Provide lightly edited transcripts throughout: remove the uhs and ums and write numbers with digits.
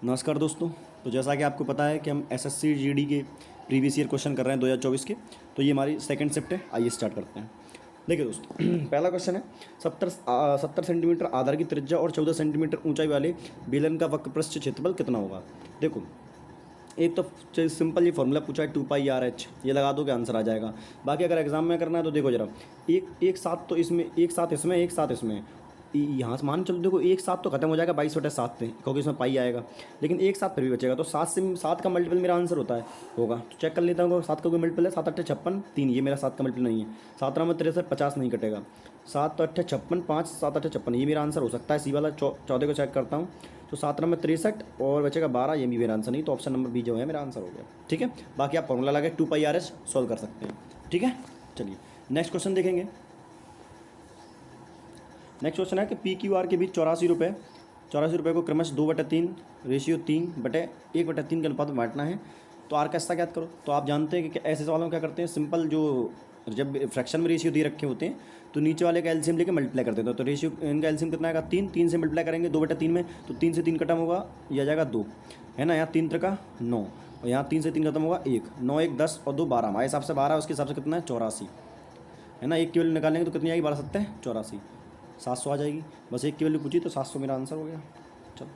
नमस्कार दोस्तों। तो जैसा कि आपको पता है कि हम एसएससी जीडी के प्रीवियस ईयर क्वेश्चन कर रहे हैं 2024 के। तो ये हमारी सेकंड शिफ्ट है। आइए स्टार्ट करते हैं। देखिए दोस्तों, पहला क्वेश्चन है 70 सेंटीमीटर आधार की त्रिज्या और 14 सेंटीमीटर ऊंचाई वाले बेलन का वक्रपृष्ठ क्षेत्रफल कितना होगा। देखो, एक तो सिंपल ये फॉर्मूला पूछा है 2πr/h, ये लगा दो कि आंसर आ जाएगा। बाकी अगर एग्जाम में करना है तो देखो जरा, एक साथ तो इसमें एक साथ इसमें यहाँ से मान चलो, देखो एक साथ तो खत्म हो जाएगा 22/7 में, क्योंकि इसमें पाई आएगा, लेकिन एक साथ फिर भी बचेगा। तो 7 का मल्टीपल मेरा आंसर होगा। तो चेक कर लेता हूँ, 7 का कोई मल्टीपल है, 7 8 56 3, ये मेरा 7 का मल्टीपल नहीं है। 7 में 63 50 नहीं कटेगा। 7 8 56 5 7 8 56, ये मेरा आंसर हो सकता है। सी वाला 14 को चेक करता हूँ तो 7 में 63 और बचेगा 12, ये भी मेरा आंसर नहीं। तो ऑप्शन नंबर बी जो है मेरा आंसर हो गया। ठीक है, बाकी आप फॉर्मूला लगा 2πr/h सॉल्व कर सकते हैं। ठीक है, चलिए नेक्स्ट क्वेश्चन देखेंगे। नेक्स्ट क्वेश्चन है कि PQR के बीच 84 रुपये को क्रमश 2/3 रेशियो 3/1/3 के अनुपात में बांटना है। तो आर का हिस्सा ज्ञात करो। तो आप जानते हैं कि ऐसे सवालों में क्या करते हैं, सिंपल जो जब फ्रैक्शन में रेशियो दे रखे होते हैं तो नीचे वाले का एलसीएम लेके मल्टीप्लाई कर देते हैं। तो रेशियो इनका एलसीएम कितना आएगा, 3 से मल्टीप्लाई करेंगे 2/3 में, तो 3 से 3 खत्म होगा, यह आ जाएगा 2, है ना। यहाँ 3 3 9 और यहाँ 3 से 3 खत्म होगा 1, 9 1 10 और 2 12, हमारे हिसाब से 12, उसके हिसाब से कितना है 84, है ना। एक की वैल्यू निकालेंगे तो कितनी आएगी, 12 7 84, 700 आ जाएगी। बस एक की वैल्यू पूछी तो 700 मेरा आंसर हो गया। चलो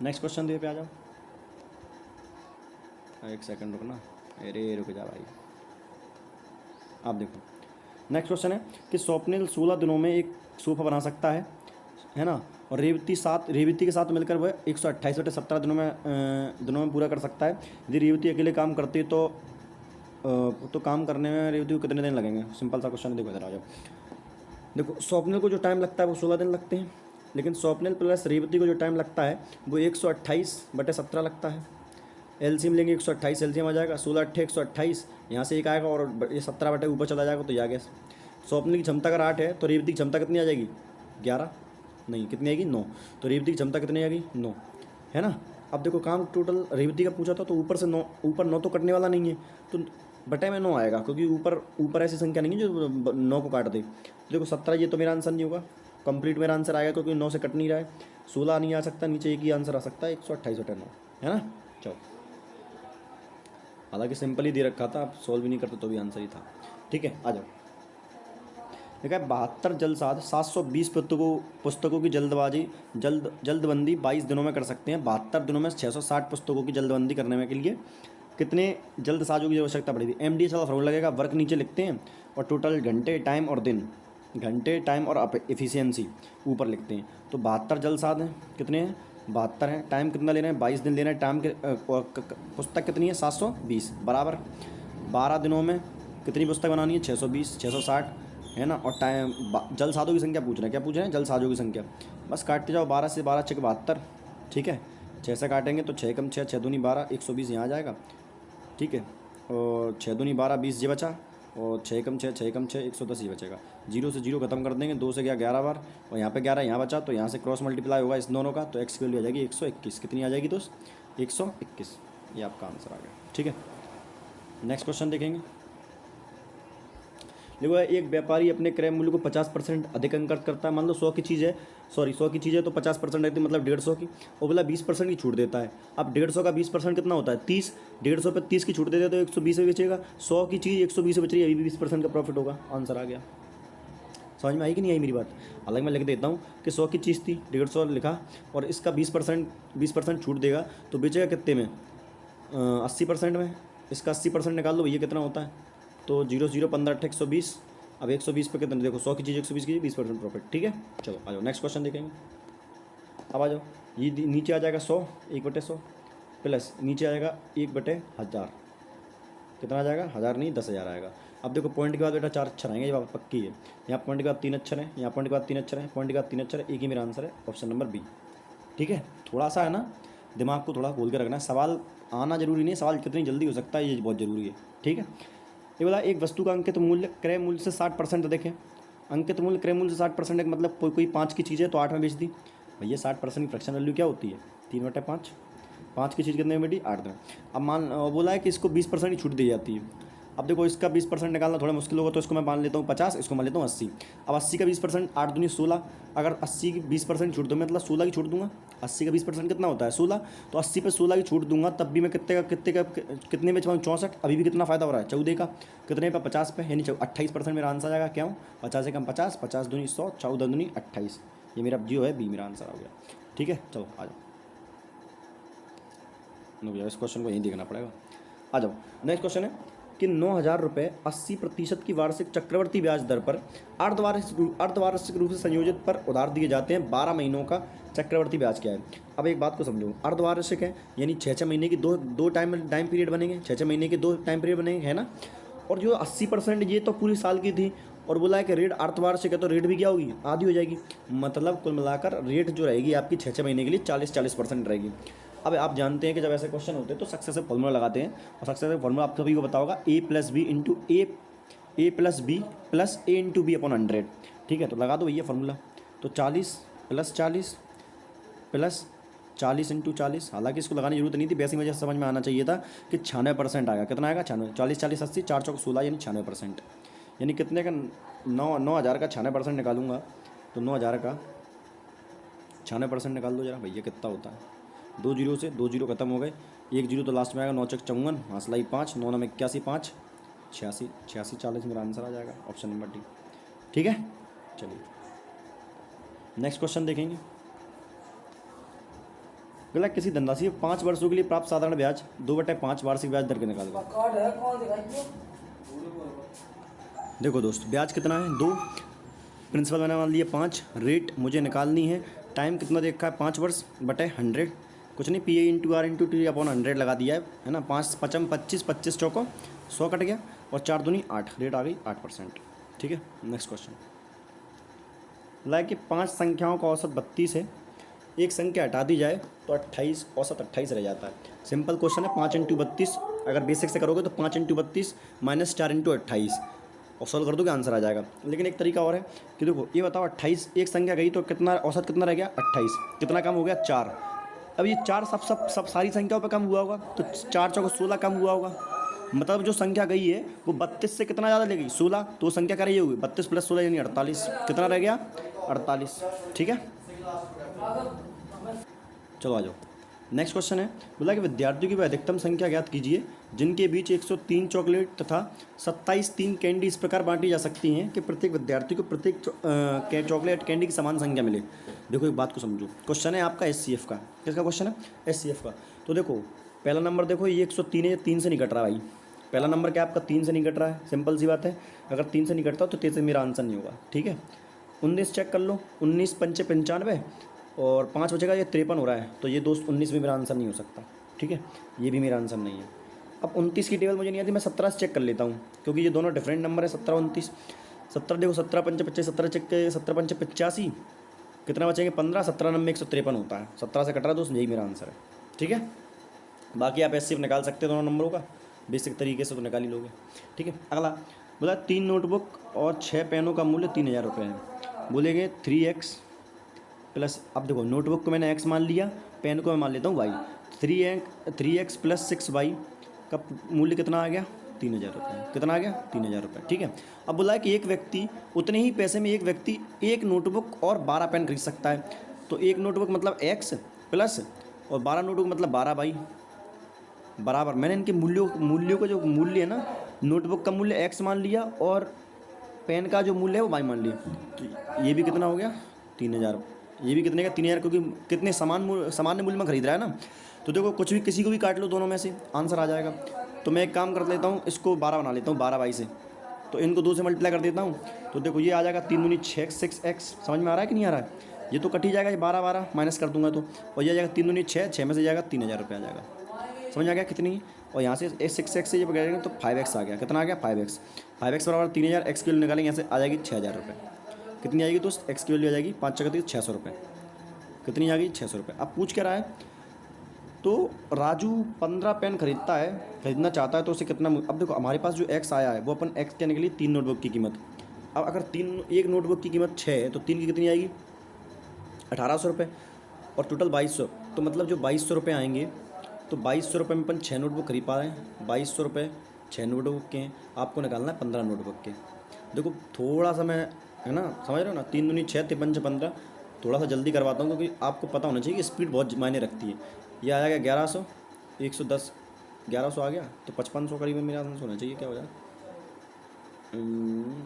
नेक्स्ट क्वेश्चन दे पे आ जाओ। एक सेकंड रुकना, अरे रुक जा भाई। आप देखो, नेक्स्ट क्वेश्चन है कि स्वप्निल 16 दिनों में एक सोफा बना सकता है ना, और रेवती के साथ मिलकर वह 128/17 दिनों में पूरा कर सकता है। यदि रेवती अकेले काम करती है तो काम करने में रेवती को कितने दिन लगेंगे। सिंपल सा क्वेश्चन है, देखो इधर आ जाओ। देखो, स्वप्निल को जो टाइम लगता है वो 16 दिन लगते हैं, लेकिन स्वप्निल प्लस रेवती को जो टाइम लगता है वो 128/17 लगता है। एलसीएम लेंगे 128, एलसीएम आ जाएगा 16 8 128, यहाँ से एक आएगा और ये 17 बटे ऊपर चला जाएगा, तो ये आ गया। स्वप्निल की क्षमता अगर 8 है तो रेवती की क्षमता कितनी आ जाएगी, 11 नहीं, कितनी आएगी 9। तो रेवती की क्षमता कितनी आएगी 9, है ना। अब देखो, काम टोटल रेवती का पूछा था तो ऊपर से 9, ऊपर 9 तो कटने वाला नहीं है, तो बटे में 9 आएगा, क्योंकि ऊपर ऐसी संख्या नहीं है जो 9 को काट दे। तो देखो 17, ये तो मेरा आंसर नहीं होगा, कंप्लीट मेरा आंसर आएगा, क्योंकि 9 से कट नहीं रहा है। 16 नहीं आ सकता, नीचे एक ही आंसर आ सकता है 128/9, है ना। चलो, हालांकि सिंपल ही दे रखा था, आप सॉल्व भी नहीं करते तो भी आंसर ही था। ठीक है, आ जाओ। देखा है 72 जलसाज 720 पुस्तकों की जल्दबंदी 22 दिनों में कर सकते हैं। 72 दिनों में 660 पुस्तकों की जल्दबंदी करने में के लिए कितने जल्दसाजों की आवश्यकता पड़ेगी। MDS वाला फॉर्मूला लगेगा, वर्क नीचे लिखते हैं और टोटल घंटे, टाइम और दिन, घंटे, टाइम और एफिशिएंसी ऊपर लिखते हैं। तो 72 जलसाज हैं, कितने हैं 72 हैं। टाइम कितना ले रहे हैं, 22 दिन ले रहे हैं। टाइम के पुस्तक कितनी है 720, बराबर 12 दिनों में कितनी पुस्तक बनानी है 620, 660, है ना। और टाइम जलसाजों की संख्या पूछ रहे हैं, क्या पूछ रहे हैं, जलसाजों की संख्या। बस काटते जाओ, 12 से 12 6 72, ठीक है। 6 से काटेंगे तो 6 कम 6 6 दूनी 12, 120 यहाँ आ जाएगा, ठीक है। और 6 दूनी 12, 20 ये बचा, और 6 कम 6 6 कम 6 110 ये बचेगा। 0 से 0 खत्म कर देंगे, 2 से गया 11 बार, और यहाँ पे 11 यहाँ बचा, तो यहाँ से क्रॉस मल्टीप्लाई होगा इस दोनों का, तो एक्स की वैल्यू आ जाएगी 121। कितनी आ जाएगी दोस्त, 121, ये आपका आंसर आ गया। ठीक है, नेक्स्ट क्वेश्चन देखेंगे। देखो, एक व्यापारी अपने क्रय मूल्य को 50% अधिक अंकित करता है। मान लो 100 की चीज़ है, 100 की चीज़ है तो 50% रहती है, मतलब 150 की, और बोला 20% की छूट देता है। अब 150 का 20% कितना होता है 30, 150 पे 30 की छूट देते तो 120 में बेचेगा। 100 की चीज़ 120 में बेच रही है, अभी भी 20% का प्रॉफिट होगा। आंसर आ गया। समझ में आई कि नहीं आई मेरी बात। हालांकि मैं लिख देता हूँ कि 100 की चीज़ थी, 150 लिखा, और इसका 20% छूट देगा तो बेचेगा कितने में, 80% में। इसका 80% निकाल लो, ये कितना होता है, तो 0 0 15 8 120। अब 120 पे कितने, देखो 100 की चीज़ 120 की 20% प्रॉफिट। ठीक है, चलो आ जाओ नेक्स्ट क्वेश्चन देखेंगे। अब आ जाओ, ये नीचे आ जाएगा 100, 1/100 प्लस नीचे आ जाएगा 1/1000, कितना आ जाएगा, 1000 नहीं 10,000 आएगा। अब देखो, पॉइंट के बाद बेटा 4 अक्षर आएंगे, ये बात पक्की है। यहाँ पॉइंट के बाद 3 अक्षर हैं, यहाँ पॉइंट के बाद 3 अक्षर हैं, पॉइंट के बाद 3 अक्षर है, एक ही मेरा आंसर है, ऑप्शन नंबर बी। ठीक है, थोड़ा सा है ना, दिमाग को थोड़ा खोल के रखना है। सवाल आना जरूरी नहीं है, सवाल कितनी जल्दी हो सकता है ये बहुत ज़रूरी है। ठीक है, ये बोला एक वस्तु का अंकित मूल्य क्रय मूल्य से 60%। देखें, अंकित मूल्य क्रय मूल्य से 60% है, मतलब कोई 5 की चीज़ है तो 8 में बेच दी। भैया 60% की फ्रैक्शन वैल्यू क्या होती है, 3/5। 5 की चीज़ कितने में बेटी, 8 में। अब बोला है कि इसको 20% की छूट दी जाती है। अब देखो इसका 20% निकालना थोड़ा मुश्किल होगा, तो इसको मैं मान लेता हूँ 50, इसको मान लेता हूँ 80। अब 80 का 20%, 8 दूनी 16, अगर 80 की 20% छूट दूँ मतलब 16 की छूट दूंगा। 80 का 20% कितना होता है 16, तो 80 पे 16 की छूट दूंगा तब भी मैं कितने में छुपाऊँ 64, अभी भी कितना फ़ायदा हो रहा है 14 का, कितने पे 50 पे, यानी 28% मेरा आंसर आएगा। क्यों 50 से कम 50, 50 दूनी 100, 14 दूनी 28, ये मेरा जो है बी मेरा आंसर हो गया। ठीक है चलो आ जाओ, नो भैया इस क्वेश्चन को यहीं देखना पड़ेगा। आ जाओ नेक्स्ट क्वेश्चन है कि 9,000 रुपये 80% की वार्षिक चक्रवर्ती ब्याज दर पर अर्धवार्षिक रूप से संयोजित पर उधार दिए जाते हैं, 12 महीनों का चक्रवर्ती ब्याज क्या है। अब एक बात को समझो, अर्धवार्षिक है यानी 6-6 महीने की दो टाइम पीरियड बनेंगे, 6-6 महीने के 2 टाइम पीरियड बनेंगे, है ना। और जो 80% ये तो पूरी साल की थी, और बोला है कि रेट अर्धवार्षिक है तो रेट भी क्या होगी, आधी हो जाएगी, मतलब कुल मिलाकर रेट जो रहेगी आपकी 6-6 महीने के लिए 40% रहेगी। अब आप जानते हैं कि जब ऐसे क्वेश्चन होते हैं तो सक्सेसिव फॉर्मूला लगाते हैं, और सक्सेसिव फॉर्मूला आप सभी को पता होगा ए प्लस बी प्लस ए इंटू बी अपॉन 100। ठीक है तो लगा दो भैया फॉर्मूला, तो 40 प्लस 40 इंटू 40, हालांकि इसको लगाने की जरूरत नहीं थी, वैसी वजह से समझ में आना चाहिए था कि 96% आएगा। कितना आएगा 96, 40 40 80, 4 चौक 16 यानी 96%, यानी कितने का 9,000 का 96% निकालूंगा तो 9,000 का 96% निकाल दो जरा भैया कितना होता है। 2 जीरो से 2 जीरो खत्म हो गए, 1 जीरो तो लास्ट में आएगा, 9 चौक 54, हासलाई 5, 9 9 81, 5 86 86 40 मेरा आंसर आ जाएगा, ऑप्शन नंबर डी। ठीक है चलिए नेक्स्ट क्वेश्चन देखेंगे। बोला किसी धनराशि 5 वर्षों के लिए प्राप्त साधारण ब्याज 2/5 वार्षिक ब्याज दर के निकाल दो। देखो दोस्त ब्याज कितना है 2, प्रिंसिपल मैंने मान लिया 5, रेट मुझे निकालनी है, टाइम कितना देखा है 5 वर्ष बटे 100, कुछ नहीं P A into R into T upon 100 लगा दिया है ना। 5 5 25, 25 चौको 100 कट गया, और 4 दूनी 8, रेट आ गई 8%। ठीक है नेक्स्ट क्वेश्चन लाइक कि 5 संख्याओं का औसत 32 है, एक संख्या हटा दी जाए तो 28, औसत 28 रह जाता है। सिंपल क्वेश्चन है, 5 इंटू 32, अगर बेसिक से करोगे तो 5 इंटू 32 माइनस 4 इंटू 28 और सॉल्व कर दोगे आंसर आ जाएगा। लेकिन एक तरीका और है कि देखो ये बताओ 28 एक संख्या गई तो कितना औसत कितना रह गया 28, कितना कम हो गया 4। अब ये 4 सब सारी संख्याओं पे कम हुआ होगा, तो 4 चौको 16 कम हुआ होगा, मतलब जो संख्या गई है वो 32 से कितना ज़्यादा ले गई 16, तो संख्या क्या रही होगी 32 प्लस 16 यानी 48, कितना रह गया 48। ठीक है चलो आ जाओ नेक्स्ट क्वेश्चन है। बोला कि विद्यार्थियों की वह अधिकतम संख्या ज्ञात कीजिए जिनके बीच 103 चॉकलेट तथा 27 3 कैंडी इस प्रकार बांटी जा सकती हैं कि प्रत्येक विद्यार्थी को प्रत्येक चॉकलेट कैंडी की समान संख्या मिले। देखो एक बात को समझो, क्वेश्चन है आपका SCF का, किसका क्वेश्चन है SCF का। तो देखो पहला नंबर देखो ये 103 है, ये 3 से नहीं कट रहा भाई, पहला नंबर क्या आपका 3 से नहीं कट रहा है, सिंपल सी बात है, अगर 3 से नहीं कटता तो 3 से मेरा आंसर नहीं होगा। ठीक है 19 चेक कर लो, 19 पंचे 95 और 5 बचेगा, ये 53 हो रहा है, तो ये दोस्त 19 भी मेरा आंसर नहीं हो सकता। ठीक है ये भी मेरा आंसर नहीं है। अब 29 की टेबल मुझे नहीं आती, मैं 17 से चेक कर लेता हूँ क्योंकि ये दोनों डिफरेंट नंबर है 17 29। 17 देखो 17 पंचे 25, 17 चेक के 17 पंचे 85, कितना बचेंगे 15, 17 नंबर 153 होता है, 17 से कट रहा है दोस्त, यही मेरा आंसर है। ठीक है बाकी आप SCF निकाल सकते हैं दोनों नंबरों का, बेसिक तरीके से तो निकाल ही लोगे। ठीक है अगला बोला 3 नोटबुक और 6 पेनों का मूल्य 3,000 रुपये है। बोलेंगे 3x प्लस, अब देखो नोटबुक को मैंने x मान लिया, पेन को मैं मान लेता हूँ y, 3x प्लस 6y का मूल्य कितना आ गया 3,000 रुपये, कितना आ गया 3,000 रुपये। ठीक है अब बोला है कि एक व्यक्ति उतने ही पैसे में एक व्यक्ति एक नोटबुक और 12 पेन खरीद सकता है, तो एक नोटबुक मतलब x प्लस और 12 नोटबुक मतलब 12y बराबर, मैंने इनके मूल्यों का जो मूल्य है ना, नोटबुक का मूल्य x मान लिया और पेन का जो मूल्य है वो y मान लिया, तो ये भी कितना हो गया 3,000, ये भी कितने का 3,000, क्योंकि कितने सामान्य मूल्य में खरीद रहा है ना। तो देखो कुछ भी किसी को भी काट लो दोनों में से आंसर आ जाएगा। तो मैं एक काम कर लेता हूँ, इसको 12 बना लेता हूँ 12y से, तो इनको 2 से मल्टीप्लाई कर देता हूँ, तो देखो ये आ जाएगा 3 दूनी 6x, समझ में आ रहा है कि नहीं आ रहा है, ये तो कट ही जाएगा, ये 12 माइनस कर दूंगा तो, और ये आ जाएगा 3 दूनी 6 में से जाएगा 3,000 रुपये आ जाएगा, समझ आ गया कितनी, और यहाँ से 6x से ये पकड़ेंगे तो 5x आ गया, कितना आ गया 5x बराबर 3,000, x की वैल्यू निकालेंगे, यहाँ से आ जाएगी 6,000 रुपये, कितनी आएगी दोस्त x की वैल्यू आ जाएगी 5 चौके 600 रुपये, कितनी आ गई 600 रुपये। अब पूछ क्या रहा है, तो राजू 15 पेन खरीदना चाहता है तो उसे कितना, अब देखो हमारे पास जो x आया है वो अपन x के निकली 3 नोटबुक की कीमत, अब अगर एक नोटबुक की कीमत 6 है तो 3 की कितनी आएगी 1,800 रुपये, और टोटल 2,200, तो मतलब जो 2,200 रुपये आएंगे, तो 2,200 रुपये में अपन 6 नोटबुक खरीद पा रहे हैं, 2,200 रुपये 6 नोटबुक के हैं, आपको निकालना है 15 नोटबुक के। देखो थोड़ा सा मैं, है ना, समझ रहे हो ना, 3 दूनी 6, 3 पंच 15, थोड़ा सा जल्दी करवाता हूँ क्योंकि आपको पता होना चाहिए कि स्पीड बहुत मायने रखती है। ये आ जाएगा 1100, 110, 1100 आ गया तो 5500 करीबन मेरे हाथ से होना चाहिए। क्या हो जाए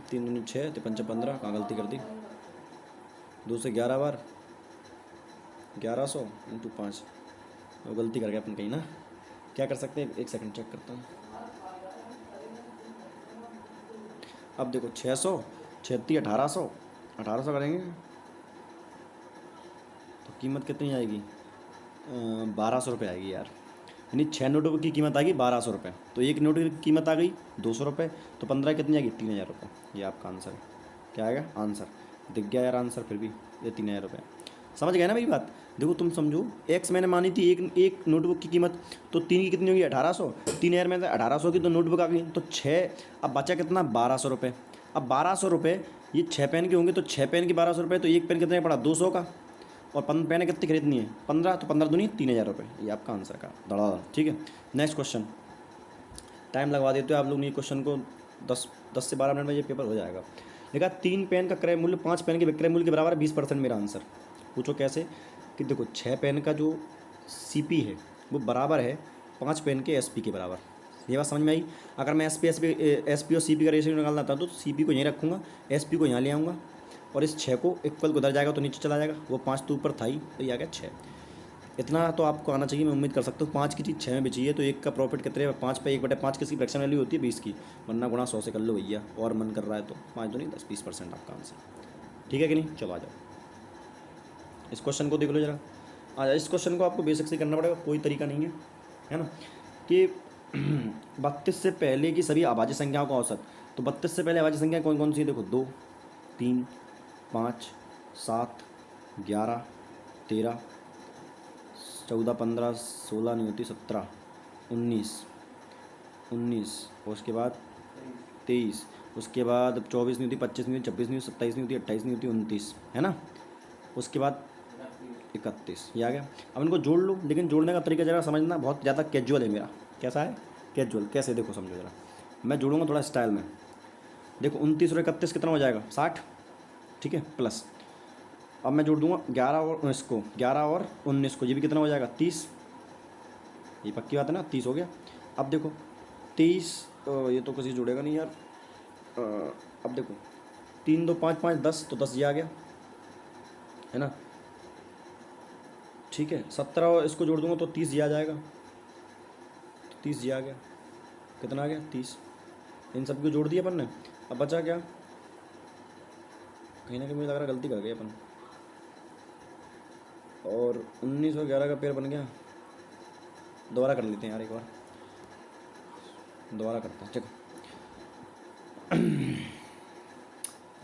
3 दूनी 6, 3 पंच 15, कहाँ गलती कर दी, 2 से 11 बार 1100 इंटू 5, वो गलती कर गया अपन कहीं ना। क्या कर सकते हैं, एक सेकंड चेक करता हूँ। अब देखो 600, 36, 1800, 1800 करेंगे तो कीमत कितनी आएगी, 1200 रुपये आएगी यार। यानी 6 नोटों की कीमत आ गई 1200 रुपये, तो एक नोट की कीमत आ गई 200 रुपये, तो 15 कितनी आएगी, 3000 रुपये। ये आपका आंसर है। क्या आएगा आंसर, दिख गया यार आंसर, फिर भी ये 3000 रुपये। समझ गए ना मेरी बात। देखो तुम समझो, एक्स मैंने मानी थी एक नोटबुक की कीमत, तो 3 की कितनी होगी 1800, 3000 में 1800 की तो नोटबुक आ गई, तो 6, अब बचा कितना 1200 रुपये। अब 1200 रुपये ये 6 पेन के होंगे, तो 6 पेन की 1200 रुपये, तो एक पेन कितने का पड़ा 200 का, और पेन कितनी खरीदनी है 15, तो 15 दूनी 3000 रुपये। ये आपका आंसर का धड़ा। ठीक है, नेक्स्ट क्वेश्चन। टाइम लगवा देते हो आप लोग ने क्वेश्चन को, 10 से 12 मिनट में ये पेपर हो जाएगा। देखा 3 पेन का क्रय मूल्य 5 पेन के विक्रय मूल्य के बराबर है, 20%। मेरा आंसर पूछो कैसे, कि देखो 6 पेन का जो सीपी है वो बराबर है 5 पेन के एसपी के बराबर। ये बात समझ में आई। अगर मैं एसपी और सीपी का रेशियो निकालना था तो सीपी को यहीं रखूँगा, एसपी को यहाँ ले आऊँगा, और इस 6 को इक्वल को उधर जाएगा तो नीचे चला जाएगा, वो 5 तो ऊपर था ही, तो ये आ गया 6। इतना तो आपको आना चाहिए, मैं उम्मीद कर सकता हूँ। 5 की चीज़ 6 में बेची है तो एक का प्रॉफिट कितने, 5 पे 1/5 किसकी फ्रैक्शन वैल्यू होती है 20 की, वरना गुणा 100 से कर लो भैया, और मन कर रहा है तो 5 तो नहीं 10-20% आपका आंसर। ठीक है कि नहीं, चलो आ जाओ इस क्वेश्चन को देख लो जरा। इस क्वेश्चन को आपको बेसिक से करना पड़ेगा, कोई तरीका नहीं है ना, कि 32 से पहले की सभी अभाज्य संख्याओं का औसत। तो 32 से पहले अभाज्य संख्या कौन कौन सी है, देखो 2, 3, 5, 7, 11, 13, 14, 15, 16 नहीं होती, 17, 19, और उसके बाद 23, उसके बाद 24 नहीं होती, 25 नहीं होती, 26 नहीं होती, 27 नहीं होती, 28 नहीं होती, 29, है ना, उसके बाद 31। ये आ गया। अब इनको जोड़ लो, लेकिन जोड़ने का तरीका जरा समझना, बहुत ज़्यादा कैजुअल है मेरा। कैसा है कैजुअल, कैसे देखो समझो जरा, मैं जोड़ूंगा थोड़ा स्टाइल में। देखो 29 और 31 कितना हो जाएगा 60, ठीक है, प्लस अब मैं जोड़ दूंगा 11 और 19 को, 11 और 19 को, ये भी कितना हो जाएगा 30। ये पक्की बात है ना, 30 हो गया। अब देखो 23, ये तो किसी जुड़ेगा नहीं यार। अब देखो 3, 2, 5, 5, 10, तो 10 ये आ गया, है ना, ठीक है। 17 और इसको जोड़ दूंगा तो 30 ये आ जाएगा, तो 30 ये आ गया, कितना आ गया 30। इन सब को जोड़ दिया अपन ने। अब बचा क्या, कहीं ना कहीं मुझे लग रहा गलती कर गए अपन, और 19 और 11 का पेयर बन गया। दोबारा कर लेते हैं यार, एक बार दोबारा करते हैं, चलो।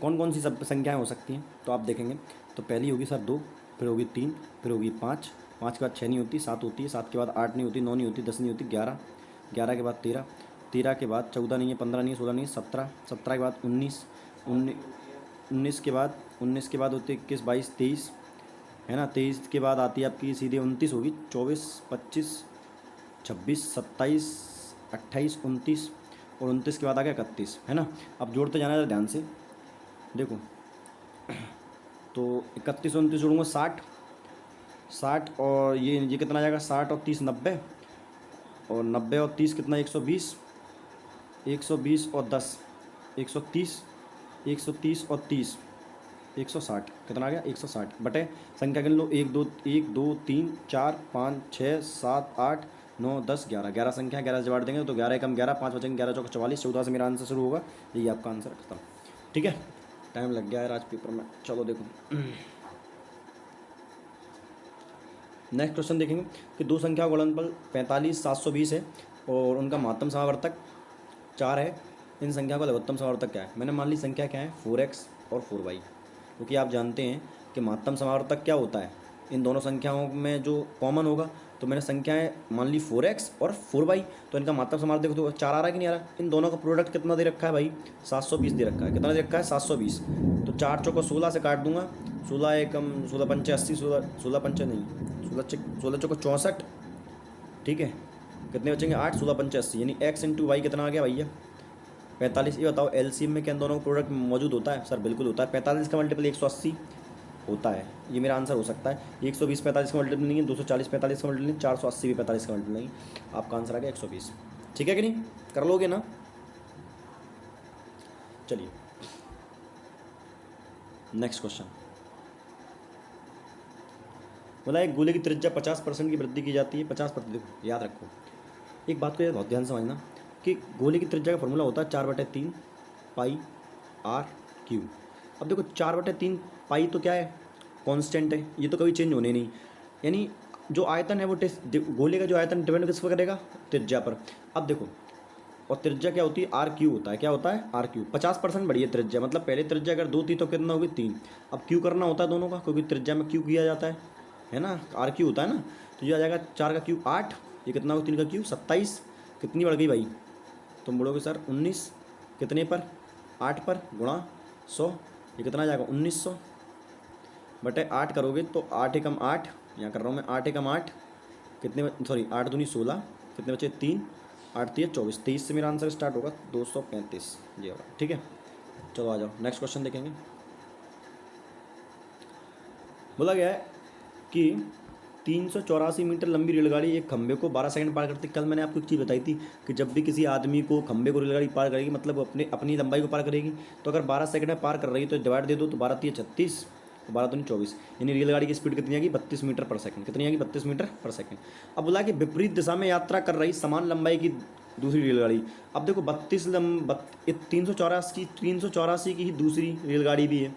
कौन कौन सी सब संख्याएं हो सकती हैं, तो आप देखेंगे तो पहली होगी सर 2, फिर होगी 3, फिर होगी 5, 5 के बाद 6 नहीं होती, 7 होती है, 7 के बाद 8 नहीं होती, 9 नहीं होती, 10 नहीं होती, 11, 11 के बाद 13, 13 के बाद 14 नहीं है, 15 नहीं है, 16 नहीं है, 17, 17 के बाद 19, 19 के बाद होती है 21, 22, 23, है ना, 23 के बाद आती है आपकी सीधे 29 होगी, 24, 25, 26, 27, 28, 29, और 29 के बाद आ गया 31, है ना। अब जोड़ते जाना है ध्यान से, देखो तो 31 और 29 जोड़ूंगा 60, 60 और ये कितना आ जाएगा 60 और 30 90, और 90 और 30 कितना 120, 120 और 10 130, 130 और 30 160, कितना आ गया 160 बटे संख्या गिन लो 1 2 3 4 5 6 7 8 9 10 11, 11 संख्या 11 से बांट देंगे तो 11 कम 11, 5 बचेंगे 11 चौक 44, 14 से मेरा आंसर शुरू होगा। यही आपका आंसर खत्म। ठीक है, टाइम लग गया है आज पेपर में। चलो देखो नेक्स्ट क्वेश्चन देखेंगे कि दो संख्या का गुणनफल 45 720 है और उनका महत्तम समावर्तक 4 है। इन संख्या का लघुत्तम समावर्तक क्या है। मैंने मान ली संख्या क्या है 4x और 4y, क्योंकि आप जानते हैं कि महत्तम समावर्तक क्या होता है, इन दोनों संख्याओं में जो कॉमन होगा। तो मैंने संख्याएं मान ली 4x और 4y, तो इनका महत्तम समावर्तक देखो तो 4 आ रहा है कि नहीं आ रहा। इन दोनों का प्रोडक्ट कितना दे रखा है भाई 720 दे रखा है। कितना दे रखा है 720, तो 4 चौको 16 से काट दूंगा, 16 एकम 16 पंचे 80, 16 पंचे नहीं 16 चौको 64, ठीक है, कितने बचेंगे 8, 16 पंचे 80, यानी x इंटू वाई कितना आ गया भैया 45। ये बताओ एलसीएम में क्या इन दोनों का प्रोडक्ट मौजूद होता है? सर बिल्कुल होता है। 45 का मल्टीपल 180 होता है, ये मेरा आंसर हो सकता है। 120 45 का मल्टीपल नहीं है, 240 45 का मल्टीपल नहीं, 480 भी 45 का मल्टीपल नहीं। आपका आंसर आ गया 120। ठीक है कि नहीं, कर लोगे ना? चलिए नेक्स्ट क्वेश्चन। बोला एक गोले की त्रिज्या 50% की वृद्धि की जाती है। 50%, देखो याद रखो एक बात को, यार बहुत ध्यान से समझना कि गोले की त्रिज्या का फॉर्मूला होता है 4/3 पाई आर क्यू। अब देखो 4/3 पाई तो क्या है, कांस्टेंट है, ये तो कभी चेंज होने नहीं। यानी जो आयतन है वो गोले का जो आयतन डिपेंड किस पर करेगा, त्रिज्या पर। अब देखो, और त्रिज्या क्या होती है, आर क्यू होता है। क्या होता है, आर क्यू। 50% बढ़ी है त्रिज्या, मतलब पहले त्रिज्या अगर 2 थी तो कितना होगी 3। अब क्यू करना होता है दोनों का, क्योंकि त्रिज्या में क्यू किया जाता है ना, आर क्यू होता है ना। तो ये आ जाएगा 4 का क्यू 8, ये कितना होगा 3 का क्यू 27। कितनी बढ़ गई भाई, तुम बोलोगे सर 19 कितने पर, 8 पर गुणा 100, ये कितना आ जाएगा 1900 बटे 8 करोगे तो 8 एकम 8, यहाँ कर रहा हूँ मैं 8 एकम 8 कितने, सॉरी 8 दूनी 16, कितने बचे 3, 8 3 24, 23 से मेरा आंसर स्टार्ट होगा 235 ये होगा। ठीक है, चलो आ जाओ नेक्स्ट क्वेश्चन देखेंगे। बोला गया है कि 384 मीटर लंबी रेलगाड़ी एक खंभे को 12 सेकंड पार करती है। कल मैंने आपको एक चीज़ बताई थी कि जब भी किसी आदमी को खंभे को रेलगाड़ी पार करेगी, मतलब अपनी लंबाई को पार करेगी, तो अगर 12 सेकंड में पार कर रही है तो डिवाइड दे दो, तो 12 3 36, 12 दूनी 24, यानी रेलगाड़ी की स्पीड कितनी आएगी 32 मीटर पर सेकंड। कितनी आएगी 32 मीटर पर सेकंड। अब बोला कि विपरीत दिशा में यात्रा कर रही समान लंबाई की दूसरी रेलगाड़ी। अब देखो 384 की ही दूसरी रेलगाड़ी भी है,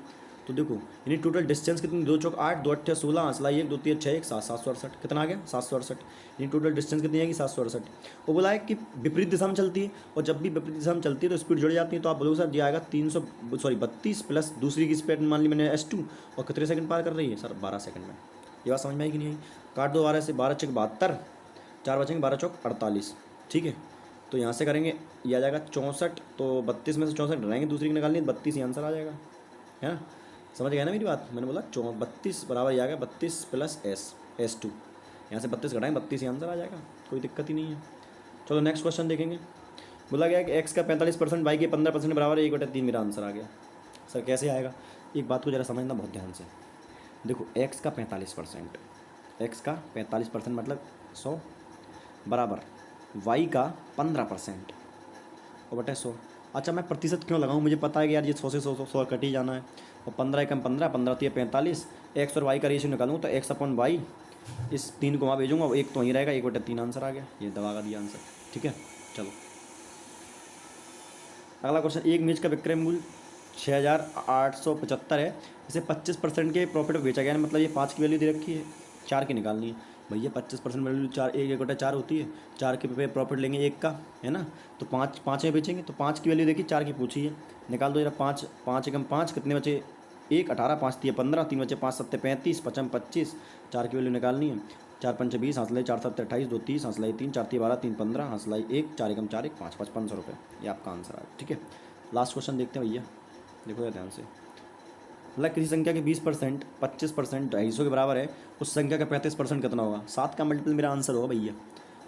तो देखो यानी टोटल डिस्टेंस कितनी, 2 चौक 8, 2 अट्ठे 16, हंसलाई 1, 2 3 6 1 7, 768। कितना आ गया 768, यानी टोटल डिस्टेंस कितनी आएगी 768। वो बोला है कि विपरीत दिशा में चलती है, और जब भी विपरीत दिशा में चलती है तो स्पीड जुड़ जाती है। तो आप बोलोगे सर ये आएगा 32 प्लस दूसरी की स्पीड मान ली मैंने S2, और कितने सेकंड पार कर रही है सर 12 सेकंड में। ये बात समझ में आई कि नहीं आई? काट दो 12 से, 12 चौक 72, 4 बचेंगे 12 चौक 48। ठीक है, तो यहाँ से करेंगे ये आ जाएगा 64, तो 32 में से 64 रहेंगे, दूसरी की निकालनी है 32 ही आंसर आ जाएगा, है ना? समझ गया ना मेरी बात? मैंने बोला 32 बराबर ये आ गया 32 प्लस S2, यहाँ से 32 घटाएंगे 32 ही आंसर आ जाएगा, कोई दिक्कत ही नहीं है। चलो नेक्स्ट क्वेश्चन देखेंगे। बोला गया कि x का 45%, y के 15% बराबर है 1/3 मेरा आंसर आ गया। सर कैसे आएगा? एक बात को ज़रा समझना बहुत ध्यान से। देखो x का 45%, x का 45% मतलब 100 बराबर y का 15% और बटे 100। अच्छा मैं प्रतिशत क्यों लगाऊं, मुझे पता है कि यार ये 100 से 100 कट ही जाना है, और 15 एकम 15, 15 तो 45, एक्स और वाई का रेशियो निकालूँ तो x अपॉन वाई, इस 3 को वहाँ भेजूँगा, एक तो वहीं रहेगा, 1/3 आंसर आ गया, ये दबा का दिया आंसर। ठीक है, चलो अगला क्वेश्चन। एक मेज का विक्रय मूल्य 6875 है, इसे 25% के प्रॉफिट में बेचा गया है, मतलब ये 5 की वैल्यू दे रखी है, 4 की निकालनी है। भैया 25% वैल्यू 4, 1/4 होती है, 4 के पे प्रॉफिट लेंगे 1 का, है ना, तो 5 में बेचेंगे, तो 5 की वैल्यू देखी, 4 की पूछी है, निकाल दो जरा। 5 एकम 5 कितने बचे 1, 18, 5 3 15, 3 बचे 5 7 35, 5 25, 4 की वैल्यू निकालनी है। 4 5 20, हंसलाई 4 7 28, 2 30, हंसलाई 3, 4 3 12, 3 15, हंसलाई 1, 4 एकम 4 1, 5 5500 रुपये, ये आपका आंसर है। ठीक है, लास्ट क्वेश्चन देखते हैं भैया, देखो ध्यान से। मतलब किसी संख्या के 20%, 25% 250 के बराबर है, उस संख्या का 35% कितना होगा? 7 का मल्टीपल मेरा आंसर होगा भैया,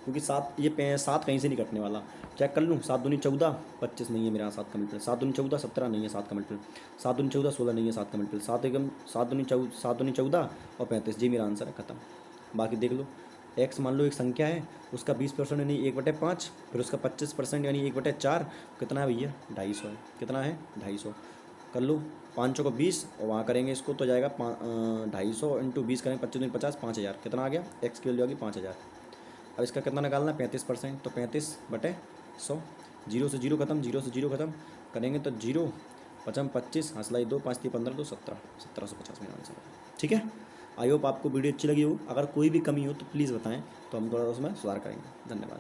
क्योंकि 7 कहीं से नहीं कटने वाला। चेक कर लूँ, 7 दूनी 14, 25 नहीं है मेरा 7 का मल्टीपल, 7 दूनी 14 17 नहीं है 7 का मल्टीपल, 7 दूनी 14 16 नहीं है 7 का मल्टीपल, 7 दूनी 14 और 35, जी मेरा आंसर है, खत्म। बाकी देख लो, एक्स मान लो एक संख्या है, उसका 20% यानी 1/5, फिर उसका 25% यानी 1/4, कितना है भैया 250 है। कितना है 250, कर लो 5 को 20 और वहाँ करेंगे इसको तो जाएगा 250 इंटू 20 करेंगे 25 50, 5000, कितना आ गया, एक्स की वैल्यू आ गई 5000। अब इसका कितना निकालना है 35%, तो 35/100, 0 से 0 खत्म, 0 से 0 खत्म करेंगे तो 0 5 25, हंसलाई 2 5 3 15 2 17, 1750 मेरा आंसर है। ठीक है, आई होप आपको वीडियो अच्छी लगी हो, अगर कोई भी कमी हो तो प्लीज़ बताएं, तो हम थोड़ा उसमें सुधार करेंगे। धन्यवाद।